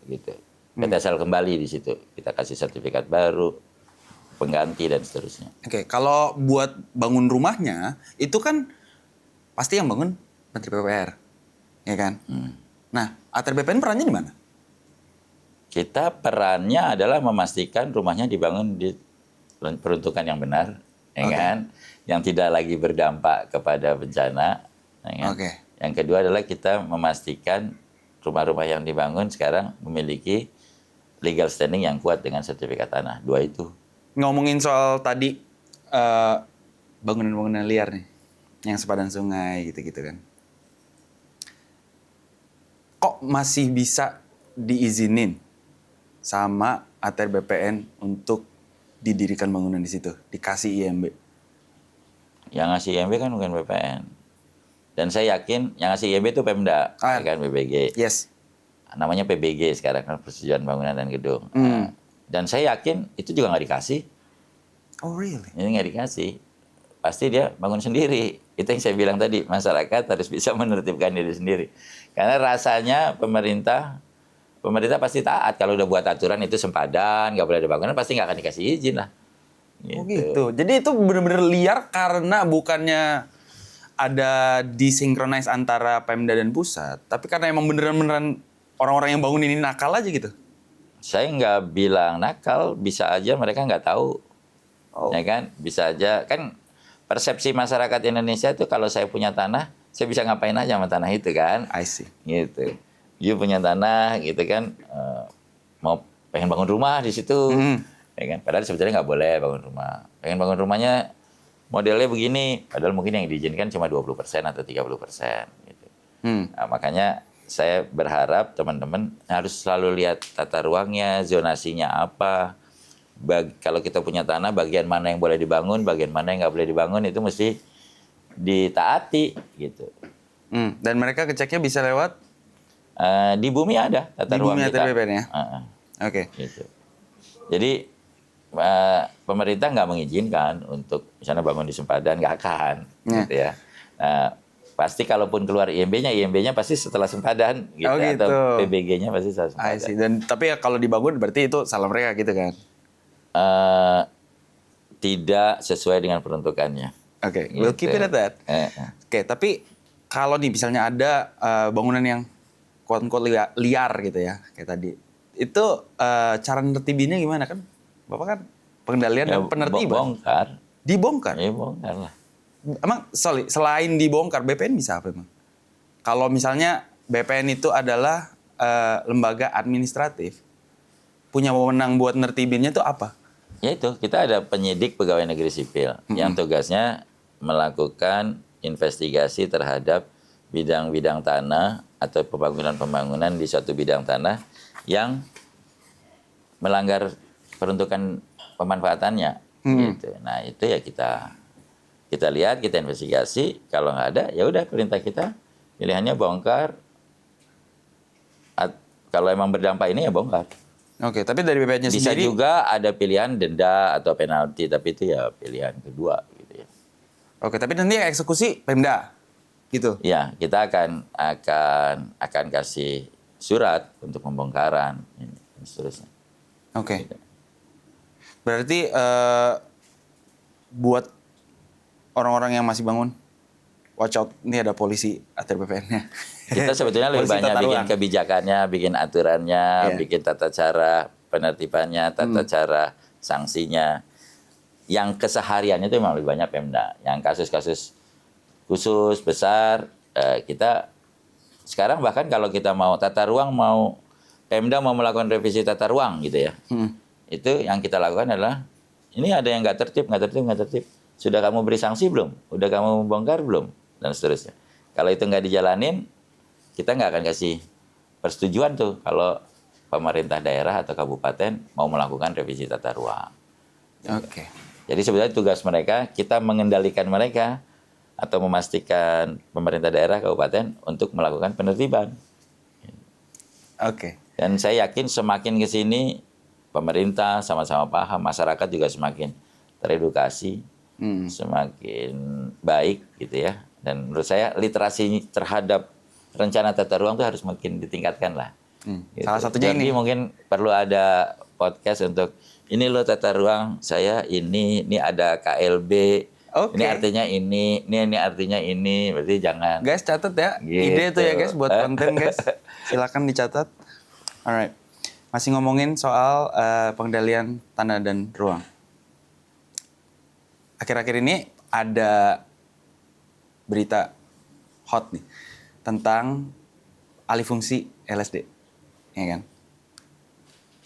gitu. PT Asal kembali di situ. Kita kasih sertifikat baru, pengganti dan seterusnya.
Oke, kalau buat bangun rumahnya, itu kan pasti yang bangun Menteri PUPR, ya kan? Nah, ATR BPN perannya di mana?
Kita perannya adalah memastikan rumahnya dibangun di peruntukan yang benar, ya
Oke.
kan? Yang tidak lagi berdampak kepada bencana, ya kan?
Oke.
Yang kedua adalah kita memastikan rumah-rumah yang dibangun sekarang memiliki legal standing yang kuat dengan sertifikat tanah. Dua itu.
Ngomongin soal tadi bangunan-bangunan liar nih, yang sepadan sungai gitu-gitu kan. Kok masih bisa diizinin sama ATR BPN untuk didirikan bangunan di situ, dikasih IMB?
Yang ngasih IMB kan bukan BPN. Dan saya yakin yang ngasih IMB itu Pemda, ya kan PBG.
Yes.
Namanya PBG sekarang kan Persetujuan Bangunan dan Gedung. Nah, dan saya yakin itu juga nggak dikasih.
Oh really?
Ini nggak dikasih. Pasti dia bangun sendiri. Itu yang saya bilang tadi, masyarakat harus bisa menertibkan diri sendiri. Karena rasanya pemerintah pasti taat kalau udah buat aturan itu sempadan, nggak boleh ada bangunan, pasti nggak akan dikasih izin lah.
Oh gitu. Jadi itu benar-benar liar karena bukannya ada disinkronize antara Pemda dan pusat, tapi karena emang beneran orang-orang yang bangun ini nakal aja gitu.
Saya nggak bilang nakal, bisa aja mereka nggak tahu.
Oh.
Ya kan? Bisa aja. Kan persepsi masyarakat Indonesia itu kalau saya punya tanah, saya bisa ngapain aja sama tanah itu kan.
I see.
Gitu. You punya tanah gitu kan, mau pengen bangun rumah di situ. Ya kan? Padahal sebetulnya nggak boleh bangun rumah. Pengen bangun rumahnya modelnya begini, padahal mungkin yang diizinkan cuma 20% atau 30%. Gitu. Nah, makanya saya berharap teman-teman harus selalu lihat tata ruangnya, zonasinya apa. Kalau kita punya tanah, bagian mana yang boleh dibangun, bagian mana yang nggak boleh dibangun, itu mesti ditaati. Gitu.
Dan mereka ngeceknya bisa lewat?
Di bumi ada tata
Di
ruang
bumi
kita.
ATR BPN ya? Oke.
Gitu. Jadi pemerintah nggak mengizinkan untuk misalnya bangun di sempadan, nggak akan, gitu ya. Pasti kalaupun keluar IMB-nya pasti setelah sempadan, gitu,
Oh, gitu.
atau PBG-nya pasti setelah
I
sempadan.
see. Dan tapi ya kalau dibangun berarti itu salah mereka gitu kan?
Tidak sesuai dengan peruntukannya.
Oke, we'll keep it at that. Oke, tapi kalau nih misalnya ada bangunan yang quote-unquote liar gitu ya, kayak tadi. Itu cara nertibinnya gimana kan? Bapak kan pengendalian dan penertiban.
Bongkar.
Dibongkar?
Ya bongkar lah.
Emang selain dibongkar, BPN bisa apa emang? Kalau misalnya BPN itu adalah lembaga administratif, punya wewenang buat nertibinnya itu apa?
Ya itu, kita ada penyidik pegawai negeri sipil yang tugasnya melakukan investigasi terhadap bidang-bidang tanah atau pembangunan-pembangunan di suatu bidang tanah yang melanggar peruntukan pemanfaatannya. Gitu. Nah itu ya kita lihat, kita investigasi. Kalau nggak ada, ya udah perintah kita pilihannya bongkar. Kalau emang berdampak ini ya bongkar.
Oke, tapi dari BPN-nya
Bisa
sendiri
juga ada pilihan denda atau penalti, tapi itu ya pilihan kedua gitu ya.
Oke, tapi nanti yang eksekusi Pemda. Gitu.
Ya, kita akan kasih surat untuk pembongkaran ini dan seterusnya.
Oke. Berarti buat orang-orang yang masih bangun, watch out, ini ada polisi ATR BPN-nya.
Kita sebetulnya lebih
Polisi
banyak
tata
bikin
ruang.
kebijakannya, bikin aturannya, bikin tata cara penertibannya, tata cara sanksinya. Yang kesehariannya itu memang lebih banyak Pemda. Yang kasus-kasus khusus, besar, kita sekarang bahkan kalau kita mau tata ruang, Pemda mau melakukan revisi tata ruang gitu ya. Itu yang kita lakukan adalah, ini ada yang nggak tertib. Sudah kamu beri sanksi belum? Udah kamu bongkar belum? Dan seterusnya. Kalau itu nggak dijalanin, kita nggak akan kasih persetujuan tuh kalau pemerintah daerah atau kabupaten mau melakukan revisi tata ruang.
Oke.
Jadi sebenarnya tugas mereka, kita mengendalikan mereka atau memastikan pemerintah daerah, kabupaten untuk melakukan penertiban.
Oke.
Dan saya yakin semakin ke sini, pemerintah sama-sama paham, masyarakat juga semakin teredukasi, semakin baik gitu ya. Dan menurut saya literasi terhadap rencana tata ruang itu harus makin ditingkatkan lah. Gitu.
Salah satunya
Jadi
ini.
mungkin perlu ada podcast untuk ini loh tata ruang saya ini ada KLB,
Oke.
ini artinya ini artinya ini, berarti jangan.
Guys, catat ya.
Gitu.
Ide tuh ya guys buat konten guys. Silakan dicatat. Alright. Masih ngomongin soal pengendalian tanah dan ruang. Akhir-akhir ini ada berita hot nih tentang alih fungsi LSD, ya kan?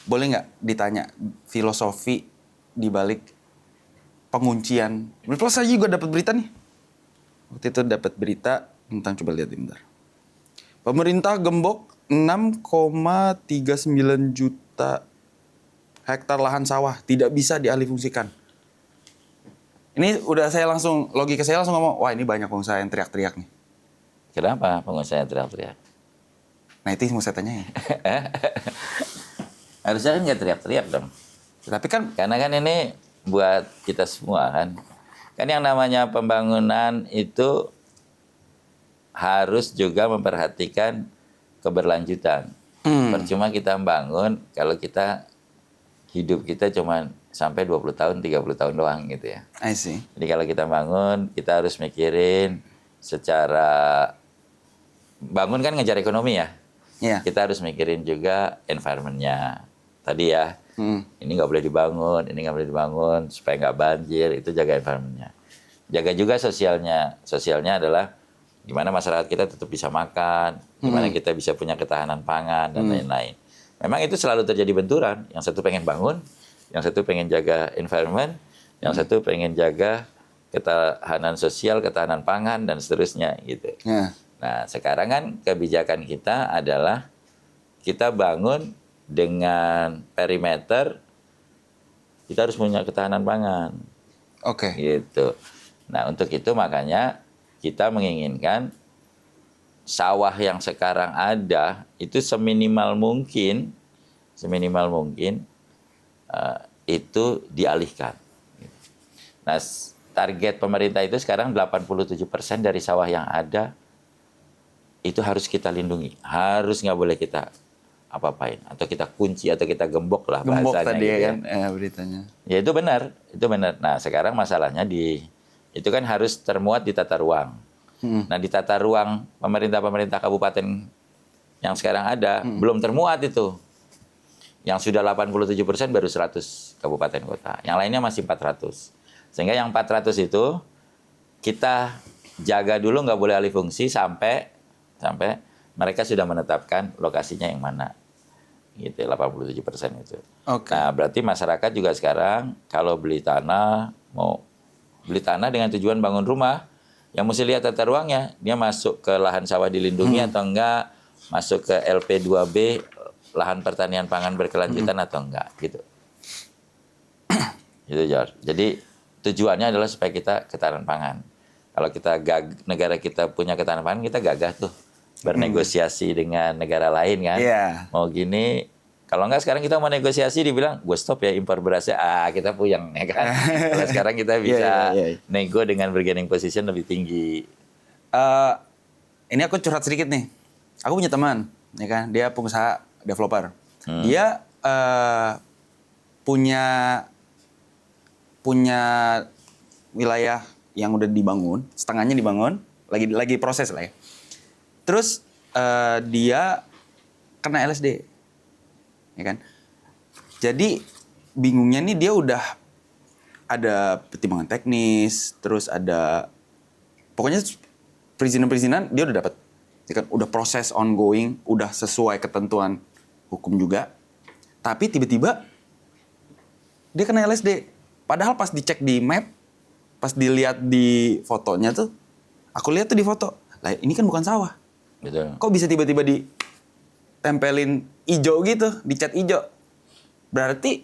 Boleh nggak ditanya filosofi di balik penguncian? Plus saya juga dapat berita nih. Waktu itu dapat berita tentang, coba lihat bentar. Pemerintah gembok 6,39 juta hektar lahan sawah tidak bisa dialihfungsikan. Ini udah logika saya langsung ngomong, wah ini banyak pengusaha yang teriak-teriak nih.
Kenapa pengusaha teriak-teriak?
Nah itu yang mau saya tanyain.
Harusnya kan nggak teriak-teriak dong.
Tapi kan,
Karena kan ini buat kita semua kan. Kan yang namanya pembangunan itu harus juga memperhatikan keberlanjutan. Percuma kita bangun kalau kita hidup kita cuma sampai 20 tahun, 30 tahun doang gitu ya.
I see.
Jadi kalau kita bangun, kita harus mikirin secara bangun kan ngejar ekonomi ya.
Iya.
Kita harus mikirin juga environment-nya. Tadi ya, ini nggak boleh dibangun, ini nggak boleh dibangun supaya nggak banjir, itu jaga environment-nya. Jaga juga sosialnya. Sosialnya adalah gimana masyarakat kita tetap bisa makan, gimana kita bisa punya ketahanan pangan, dan lain-lain. Memang itu selalu terjadi benturan. Yang satu pengen bangun, yang satu pengen jaga environment, yang satu pengen jaga ketahanan sosial, ketahanan pangan, dan seterusnya gitu.
Ya.
Nah, sekarang kan kebijakan kita adalah kita bangun dengan perimeter, kita harus punya ketahanan pangan.
Oke.
Gitu. Nah, untuk itu makanya kita menginginkan sawah yang sekarang ada itu seminimal mungkin itu dialihkan. Nah, target pemerintah itu sekarang 87% dari sawah yang ada itu harus kita lindungi, harus nggak boleh kita apa-apain atau kita kunci atau kita gembok lah
Gembok
bahasanya
tadi
gitu
ya kan beritanya.
Ya itu benar. Nah sekarang masalahnya itu kan harus termuat di tata ruang. Nah di tata ruang pemerintah kabupaten yang sekarang ada belum termuat itu. Yang sudah 87% baru 100 kabupaten kota. Yang lainnya masih 400. Sehingga yang 400 itu kita jaga dulu nggak boleh alih fungsi sampai mereka sudah menetapkan lokasinya yang mana. Gitu 87% itu.
Oke.
Nah, berarti masyarakat juga sekarang kalau mau beli tanah dengan tujuan bangun rumah, yang mesti lihat tata ruangnya, dia masuk ke lahan sawah dilindungi atau enggak, masuk ke LP2B, lahan pertanian pangan berkelanjutan atau enggak, gitu. Gitu, George. Jadi tujuannya adalah supaya kita ketahanan pangan. Kalau negara kita punya ketahanan pangan, kita gagah tuh bernegosiasi dengan negara lain kan.
Iya.
Mau gini, kalau enggak sekarang kita mau negosiasi dibilang gue stop ya impor berasnya, kita puyeng ya kan. Kalau sekarang kita bisa nego dengan bargaining position lebih tinggi.
Ini aku curhat sedikit nih. Aku punya teman, ya kan, dia pengusaha developer. Dia punya wilayah yang udah dibangun, setengahnya dibangun, lagi proses lah ya. Terus dia kena LSD, ya kan. Jadi bingungnya nih dia udah ada pertimbangan teknis, terus ada pokoknya perizinan dia udah dapat, ya kan, udah proses ongoing, udah sesuai ketentuan hukum juga. Tapi tiba-tiba dia kena LSD. Padahal pas dicek di map, pas dilihat di fotonya tuh, aku lihat tuh di foto, lah ini kan bukan sawah.
Betul.
Kok bisa tiba-tiba ditempelin hijau gitu, dicat hijau? Berarti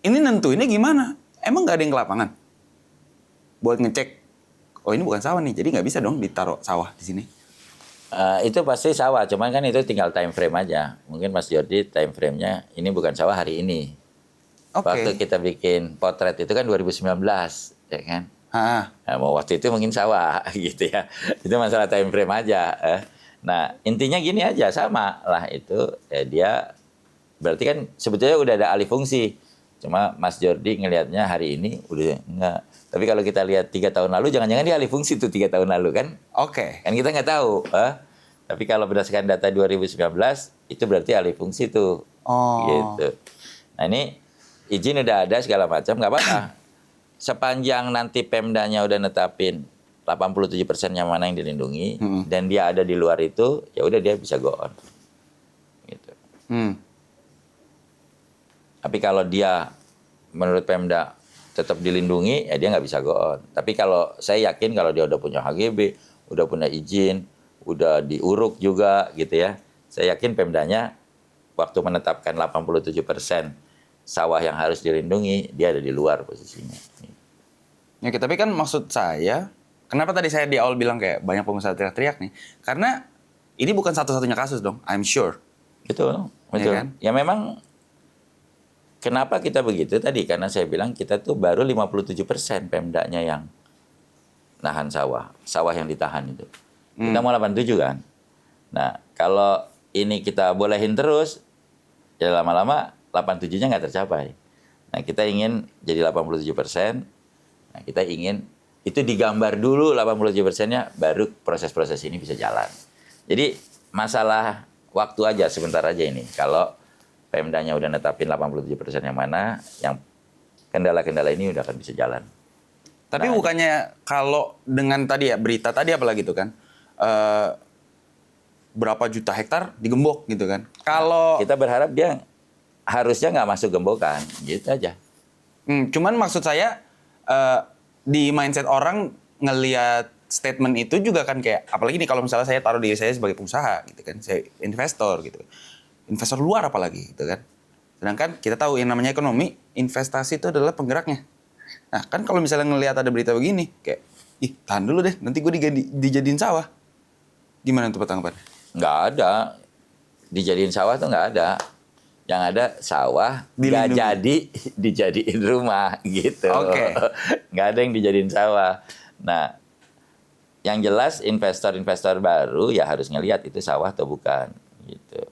ini nentuinnya gimana? Emang nggak ada yang ke lapangan buat ngecek? Oh ini bukan sawah nih, jadi nggak bisa dong ditaruh sawah di sini.
Itu pasti sawah, cuman kan itu tinggal time frame aja. Mungkin Mas Jordi time frame-nya ini bukan sawah hari ini.
Oke.
Waktu kita bikin potret itu kan 2019, ya kan?
Ah,
Nah, mau waktu itu mungkin sawah gitu ya. Itu masalah time frame aja. Nah, intinya gini aja, sama lah itu. Ya dia berarti kan sebetulnya udah ada alih fungsi. Cuma Mas Jordi ngelihatnya hari ini udah enggak. Tapi kalau kita lihat 3 tahun lalu, jangan-jangan dia alih fungsi tuh 3 tahun lalu kan?
Oke.
Kan kita nggak tahu. Tapi kalau berdasarkan data 2019, itu berarti alih fungsi tuh.
Oh.
Gitu. Nah ini izin udah ada segala macam, nggak apa-apa. Sepanjang nanti Pemdanya udah netapin 87%-nya mana yang dilindungi, dan dia ada di luar itu, ya udah dia bisa go on. Gitu. Tapi kalau dia menurut Pemda tetap dilindungi, ya dia nggak bisa go on. Tapi kalau saya yakin kalau dia udah punya HGB, udah punya izin, udah diuruk juga gitu ya, saya yakin Pemdanya waktu menetapkan 87% sawah yang harus dilindungi, dia ada di luar posisinya.
Ya, tapi kan maksud saya, kenapa tadi saya di awal bilang kayak banyak pengusaha teriak-teriak nih? Karena ini bukan satu-satunya kasus dong, I'm sure.
Betul.
Ya kan?
Ya memang kenapa kita begitu tadi? Karena saya bilang kita tuh baru 57% Pemdanya yang nahan sawah yang ditahan itu. Kita mau 87 kan? Nah, kalau ini kita bolehin terus, ya lama-lama 87-nya nggak tercapai. Nah, kita ingin jadi 87%. Nah, kita ingin itu digambar dulu 87%-nya, baru proses-proses ini bisa jalan. Jadi masalah waktu aja, sebentar aja ini. Kalau Pemdanya udah netapin 87% yang mana, yang kendala-kendala ini udah akan bisa jalan.
Tapi bukannya kalau dengan tadi ya, berita tadi apalagi itu kan, berapa juta hektar digembok gitu kan. Kalau
kita berharap dia harusnya nggak masuk gembokan, gitu aja.
Cuman maksud saya, di mindset orang ngelihat statement itu juga kan kayak, apalagi nih kalau misalnya saya taruh diri saya sebagai pengusaha gitu kan, saya investor gitu. Investor luar apalagi gitu kan. Sedangkan kita tahu yang namanya ekonomi, investasi itu adalah penggeraknya. Nah kan kalau misalnya ngelihat ada berita begini, kayak, tahan dulu deh, nanti gue dijadiin sawah. Gimana tuh tanggapan?
Nggak ada. Dijadiin sawah tuh nggak ada. Yang ada sawah nggak jadi dijadiin rumah gitu.
Oke.
Nggak ada yang dijadiin sawah. Nah, yang jelas investor-investor baru ya harus ngelihat itu sawah atau bukan gitu.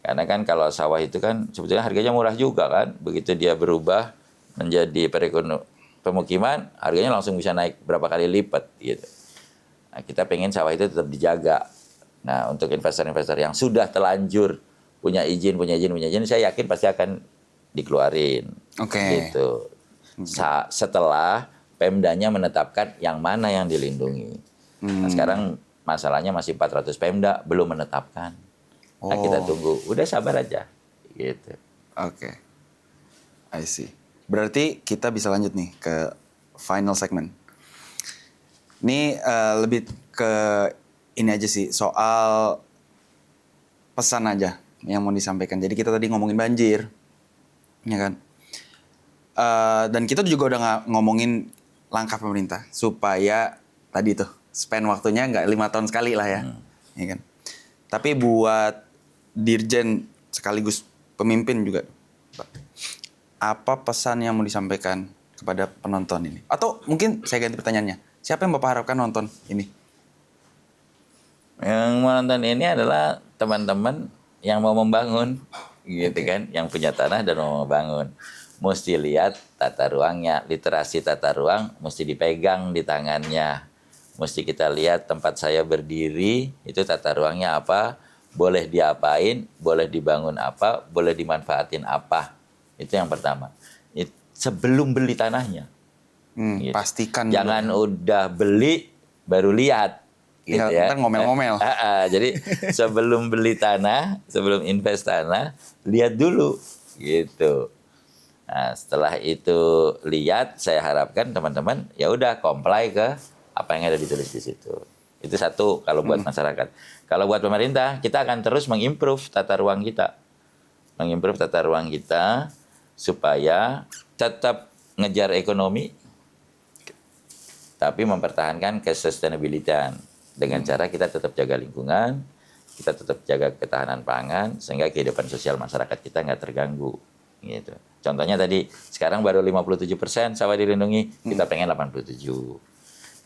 Karena kan kalau sawah itu kan sebetulnya harganya murah juga kan. Begitu dia berubah menjadi pemukiman, harganya langsung bisa naik berapa kali lipat gitu. Nah, kita pengen sawah itu tetap dijaga. Nah, untuk investor-investor yang sudah telanjur punya izin, saya yakin pasti akan dikeluarin.
Oke.
Gitu. Setelah Pemdanya menetapkan yang mana yang dilindungi. Nah, sekarang masalahnya masih 400 Pemda belum menetapkan. Nah, kita tunggu. Udah sabar aja. Gitu.
Oke. I see. Berarti kita bisa lanjut nih ke final segment. Ini lebih ke ini aja sih, soal pesan aja yang mau disampaikan. Jadi kita tadi ngomongin banjir, ya kan? Dan kita juga udah ngomongin langkah pemerintah supaya tadi tuh spend waktunya nggak 5 tahun sekali lah ya, ya kan? Tapi buat dirjen sekaligus pemimpin juga, apa pesan yang mau disampaikan kepada penonton ini? Atau mungkin saya ganti pertanyaannya, siapa yang Bapak harapkan nonton ini?
Yang menonton ini adalah teman-teman yang mau membangun, gitu kan, yang punya tanah dan mau membangun. Mesti lihat tata ruangnya, literasi tata ruang mesti dipegang di tangannya. Mesti kita lihat tempat saya berdiri, itu tata ruangnya apa, boleh diapain, boleh dibangun apa, boleh dimanfaatin apa. Itu yang pertama. Sebelum beli tanahnya. Gitu.
Pastikan.
Jangan udah beli, baru lihat. Gitu ya.
Ntar ngomel-ngomel.
Jadi sebelum beli tanah, sebelum invest tanah, lihat dulu gitu. Nah, setelah itu lihat, saya harapkan teman-teman ya udah comply ke apa yang ada ditulis di situ. Itu satu kalau buat masyarakat. Kalau buat pemerintah, kita akan terus mengimprove tata ruang kita. Mengimprove tata ruang kita supaya tetap ngejar ekonomi tapi mempertahankan kesustainability. Dengan cara kita tetap jaga lingkungan, kita tetap jaga ketahanan pangan, sehingga kehidupan sosial masyarakat kita nggak terganggu. Gitu. Contohnya tadi, sekarang baru 57% sawah dilindungi, kita pengen 87.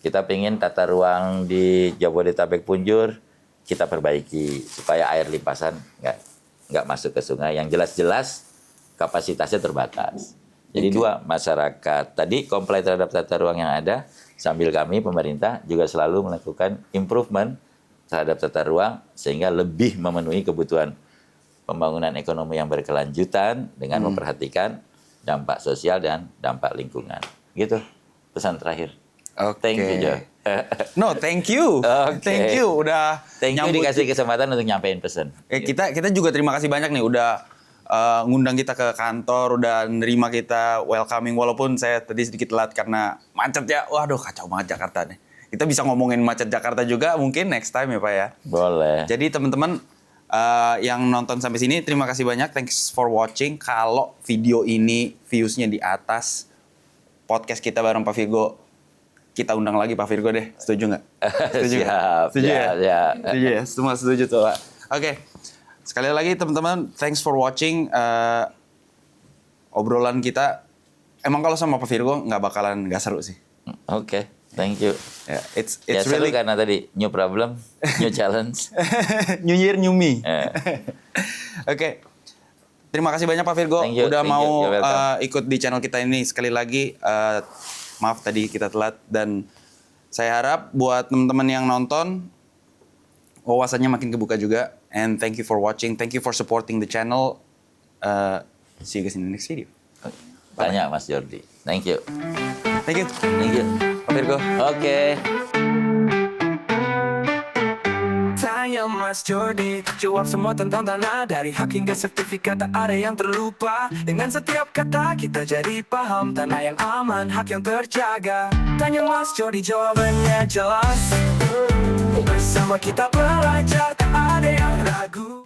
Kita pengen tata ruang di Jabodetabek Punjur, kita perbaiki supaya air limpasan nggak masuk ke sungai. Yang jelas-jelas kapasitasnya terbatas. Jadi dua, masyarakat tadi comply terhadap tata ruang yang ada, sambil kami pemerintah juga selalu melakukan improvement terhadap tata ruang sehingga lebih memenuhi kebutuhan pembangunan ekonomi yang berkelanjutan dengan memperhatikan dampak sosial dan dampak lingkungan. Gitu pesan terakhir.
Oke.
Thank you, Jo.
No, thank you.
Oke.
Thank you udah
Thank you
nyambut.
dikasih kesempatan untuk nyampein pesan.
Kita juga terima kasih banyak nih udah ngundang kita ke kantor, udah nerima kita, welcoming, walaupun saya tadi sedikit telat karena macet ya. Waduh, kacau banget Jakarta nih. Kita bisa ngomongin macet Jakarta juga mungkin next time ya Pak ya.
Boleh.
Jadi teman-teman yang nonton sampai sini, terima kasih banyak. Thanks for watching. Kalau video ini views-nya di atas podcast kita bareng Pak Virgo, kita undang lagi Pak Virgo deh. Setuju nggak? Setuju nggak?
Siap.
Setuju ya?
Ya.
Setuju ya? Semua setuju tuh Pak. Oke. Sekali lagi teman-teman, thanks for watching obrolan kita. Emang kalau sama Pak Virgo nggak seru sih.
Oke. Thank you.
Ya, it's
Ya seru
really
karena tadi new problem, new challenge.
New Year, New Me.
Eh.
Oke. Terima kasih banyak Pak Virgo
Thank you,
udah
thank you.
mau
You're welcome.
ikut di channel kita ini. Sekali lagi maaf tadi kita telat, dan saya harap buat teman-teman yang nonton wawasannya makin kebuka juga. And thank you for watching. Thank you for supporting the channel. See you guys in the next video.
Tanya Mas Jordi. Thank you.
Thank you.
Thank you.
Pak Virgo.
Oke.
Tanya Mas Jordi, jawab semua tentang tanah. Dari hak hingga sertifikat tak ada yang terlupa. Dengan setiap kata kita jadi paham. Tanah yang aman, hak yang terjaga. Tanya Mas Jordi, jawabannya jelas. Bersama kita belajar, tak ada yang ragu.